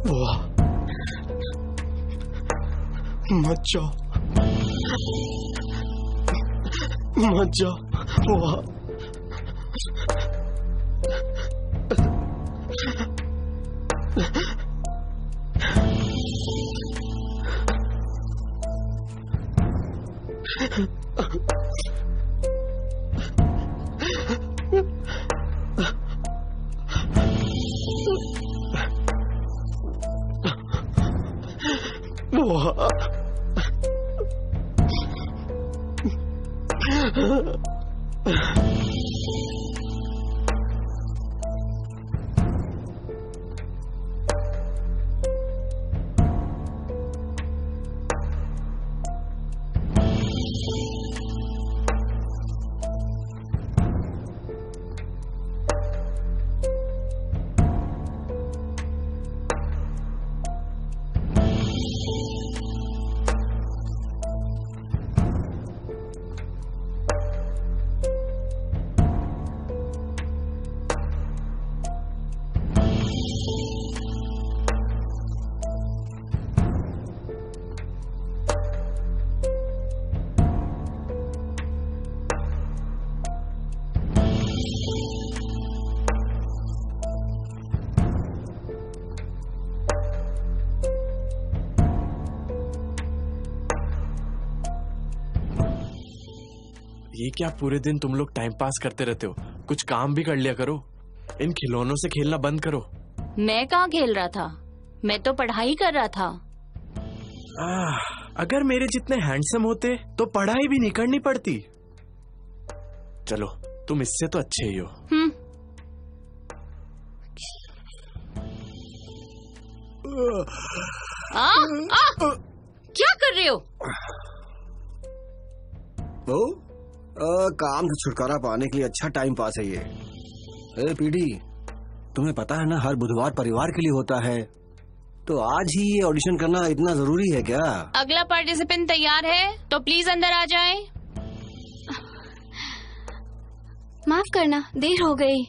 वाह, मत जाओ, मत जाओ, वाह। ये क्या पूरे दिन तुम लोग टाइम पास करते रहते हो? कुछ काम भी कर लिया करो। इन खिलौनों से खेलना बंद करो। मैं कहाँ खेल रहा था, मैं तो पढ़ाई कर रहा था। अगर मेरे जितने हैंडसम होते तो पढ़ाई भी नहीं करनी पड़ती। चलो, तुम इससे तो अच्छे ही हो। क्या कर रहे हो? काम से छुटकारा पाने के लिए अच्छा टाइम पास है ये। पीडी, तुम्हें पता है ना, हर बुधवार परिवार के लिए होता है, तो आज ही ये ऑडिशन करना इतना जरूरी है क्या? अगला पार्टिसिपेंट तैयार है तो प्लीज अंदर आ जाए। माफ करना, देर हो गई।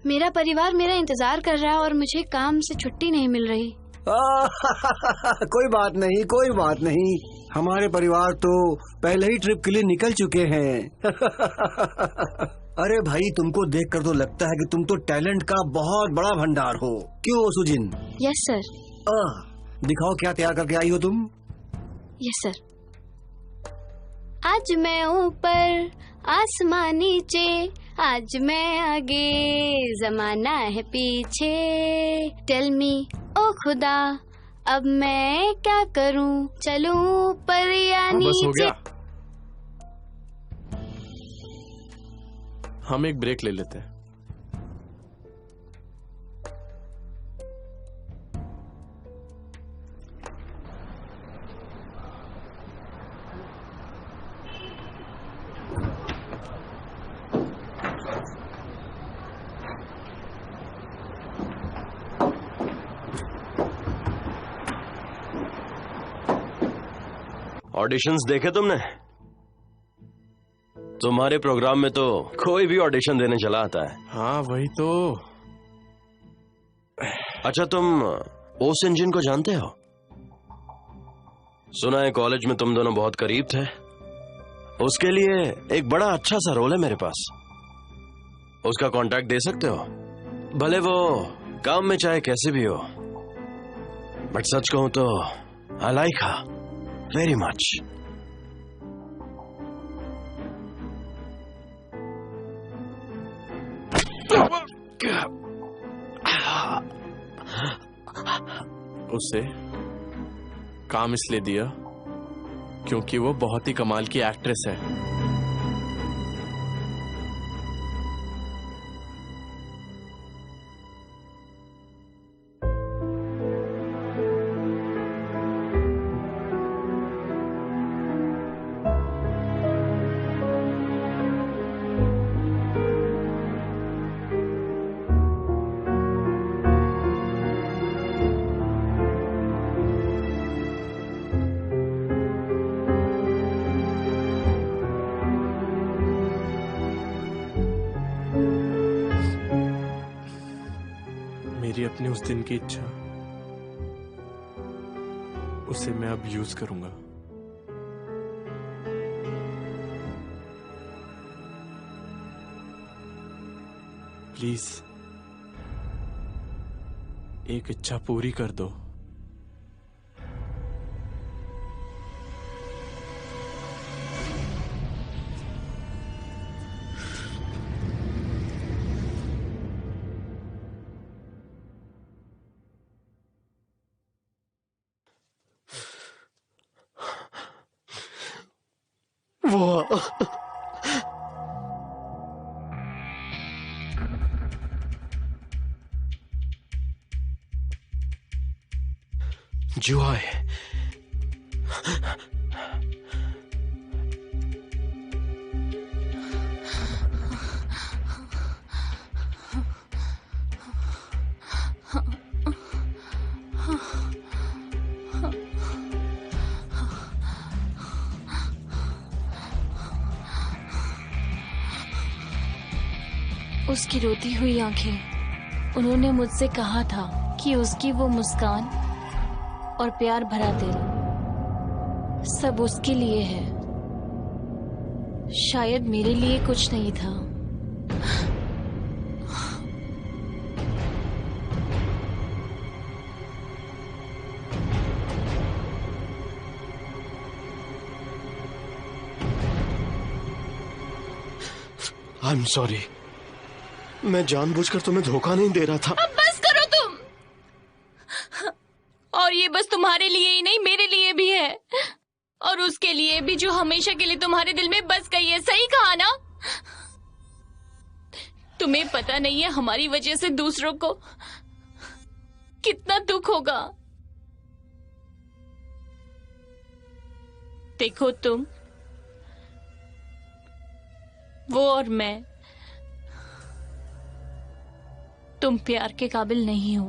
मेरा परिवार मेरा इंतजार कर रहा है और मुझे काम से छुट्टी नहीं मिल रही। कोई बात नहीं, कोई बात नहीं। हमारे परिवार तो पहले ही ट्रिप के लिए निकल चुके हैं। अरे भाई, तुमको देखकर तो लगता है कि तुम तो टैलेंट का बहुत बड़ा भंडार हो। क्यों सुजिन? Yes sir. दिखाओ क्या तैयार करके आई हो तुम। Yes sir. आज मैं ऊपर आसमान नीचे, आज मैं आगे जमाना है पीछे। टेल मी ओ खुदा, अब मैं क्या करूं, चलूं ऊपर या नीचे? बस हो गया, हम एक ब्रेक ले लेते हैं। ऑडिशंस देखे तुमने? तुम्हारे प्रोग्राम में तो कोई भी ऑडिशन देने चला आता है। हाँ वही तो। अच्छा, तुम ओस इंजन को जानते हो? सुना है कॉलेज में तुम दोनों बहुत करीब थे। उसके लिए एक बड़ा अच्छा सा रोल है मेरे पास। उसका कांटेक्ट दे सकते हो? भले वो काम में चाहे कैसे भी हो, बट सच कहूं तो I like her very much. उसे काम इसलिए दिया क्योंकि वो बहुत ही कमाल की एक्ट्रेस है। मेरी अपनी उस दिन की इच्छा उसे मैं अब यूज करूंगा। प्लीज एक इच्छा पूरी कर दो। वो जुआ है। उसकी रोती हुई आंखें, उन्होंने मुझसे कहा था कि उसकी वो मुस्कान और प्यार भरा दिल सब उसके लिए है, शायद मेरे लिए कुछ नहीं था। आई एम सॉरी, मैं जानबूझकर तुम्हें धोखा नहीं दे रहा था। अब बस करो तुम। और ये बस तुम्हारे लिए ही नहीं, मेरे लिए भी है, और उसके लिए भी जो हमेशा के लिए तुम्हारे दिल में बस गई है। सही कहा ना? तुम्हें पता नहीं है हमारी वजह से दूसरों को कितना दुख होगा। देखो तुम, वो और मैं, तुम प्यार के काबिल नहीं हो,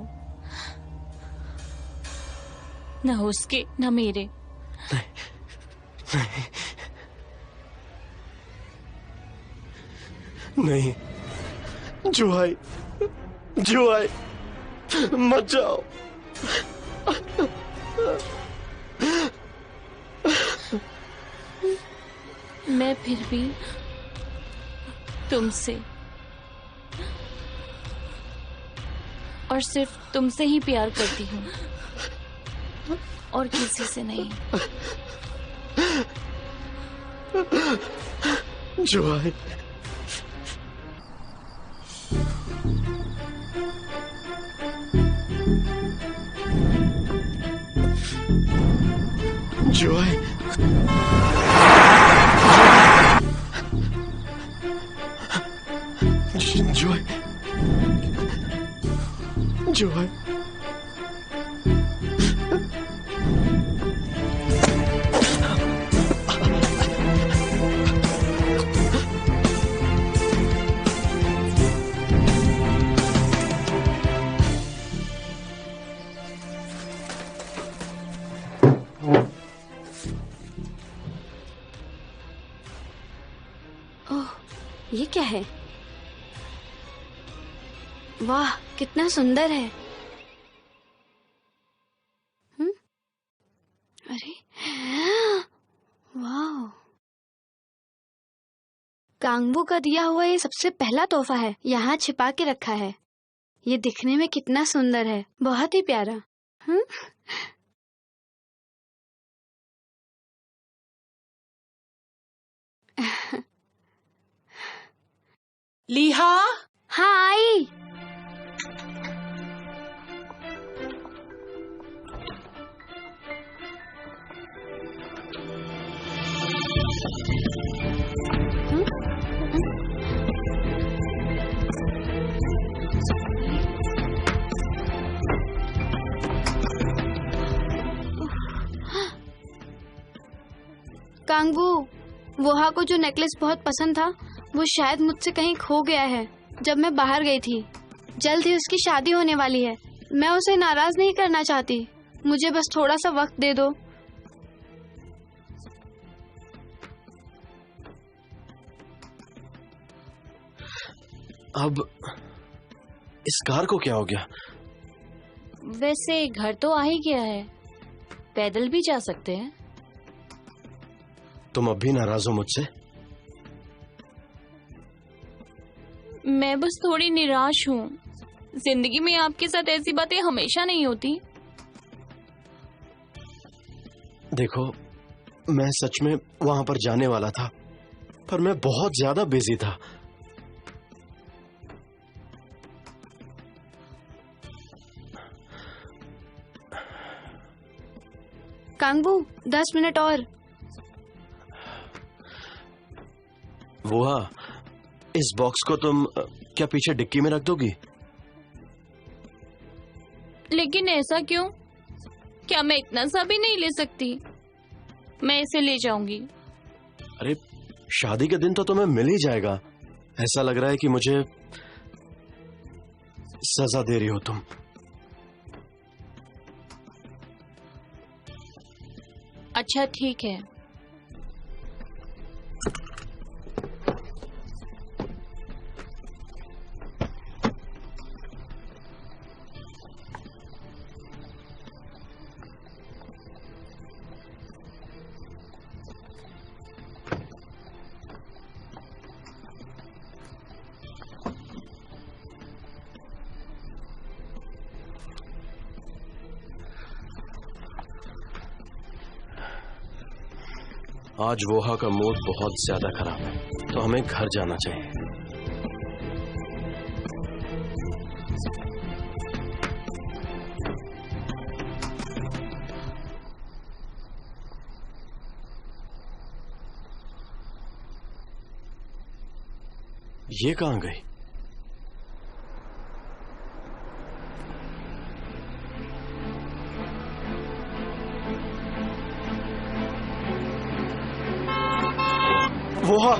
न उसके न मेरे। नहीं, जुआई, जुआई, मत जाओ। मैं फिर भी तुमसे और सिर्फ तुमसे ही प्यार करती हूँ, और किसी से नहीं। जुआई, जुआई, जुआई, जुआई, ये क्या है? वाह, कितना सुंदर है। अरे वाह, कांगबो का दिया हुआ ये सबसे पहला तोहफा है। यहाँ छिपा के रखा है। ये दिखने में कितना सुंदर है, बहुत ही प्यारा। लीहा, हाँ आई। कांगबू, वोहा को जो नेकलेस बहुत पसंद था वो शायद मुझसे कहीं खो गया है जब मैं बाहर गई थी। जल्द ही उसकी शादी होने वाली है। मैं उसे नाराज नहीं करना चाहती। मुझे बस थोड़ा सा वक्त दे दो। अब इस कार को क्या हो गया? वैसे घर तो आ ही गया है। पैदल भी जा सकते हैं। तुम अब भी नाराज हो मुझसे? मैं बस थोड़ी निराश हूँ। जिंदगी में आपके साथ ऐसी बातें हमेशा नहीं होती। देखो, मैं सच में वहां पर जाने वाला था, पर मैं बहुत ज्यादा बिजी था। कांगबू 10 मिनट और। वोहा, इस बॉक्स को तुम क्या पीछे डिक्की में रख दोगी? लेकिन ऐसा क्यों? क्या मैं इतना सा भी नहीं ले सकती? मैं इसे ले जाऊंगी। अरे, शादी के दिन तो तुम्हें मिल ही जाएगा। ऐसा लग रहा है कि मुझे सजा दे रही हो तुम। अच्छा ठीक है। आज वोहा का मूड बहुत ज्यादा खराब है, तो हमें घर जाना चाहिए। ये कहां गई? वोहा,